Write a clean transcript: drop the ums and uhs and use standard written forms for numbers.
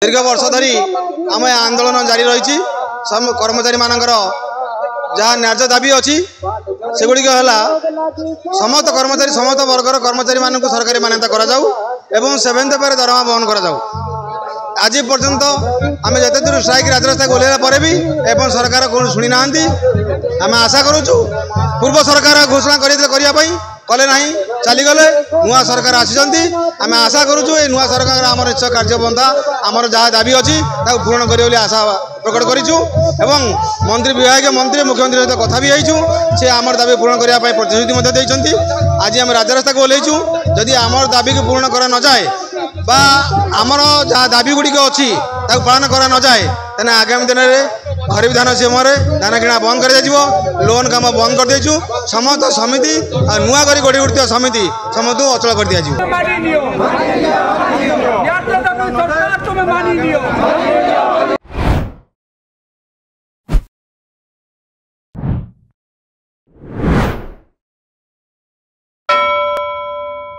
दीर्घ वर्ष धरी आम आंदोलन जारी रही कर्मचारी मानकर जहाँ न्याय दाबी अच्छी सेगुड़िक है समस्त कर्मचारी समस्त वर्गर कर्मचारी मानक सरकारी मान्यता करा जाऊ एवं 7th पे दरमा बहन करा जाऊ। आज पर्यंत आम जिते दूर स्ट्राइक राजरास्ता ओल्ला पर भी एवं सरकार कौन शुणी ना आम आशा करुचु पूर्व सरकार घोषणा करने कले ना चलीगले नुआ सरकार आसी आम आशा करुचु ये नुआ सरकार आम निश्चय कार्यपंथा आमर जहाँ दाबी अच्छी पूरण कर आशा प्रकट करूँ एवं मंत्री विभाग मंत्री मुख्यमंत्री सहित कथा भी सी आम दाबी पूरण करने प्रतिश्रुति आज आम राजरास्ता को ओल्लैचु जदि आमर दाबी को पूरण करा न जाए बा आमर जहाँ दाबी गुड़िक अच्छी पालन करा न जाए तेना आगामी दिन में खरीफ धान समय धान किणा बंद कर लोन काम बंद कर देचु समस्त समिति नुआ कर गढ़ी उठा समिति समस्त अचल कर दिया।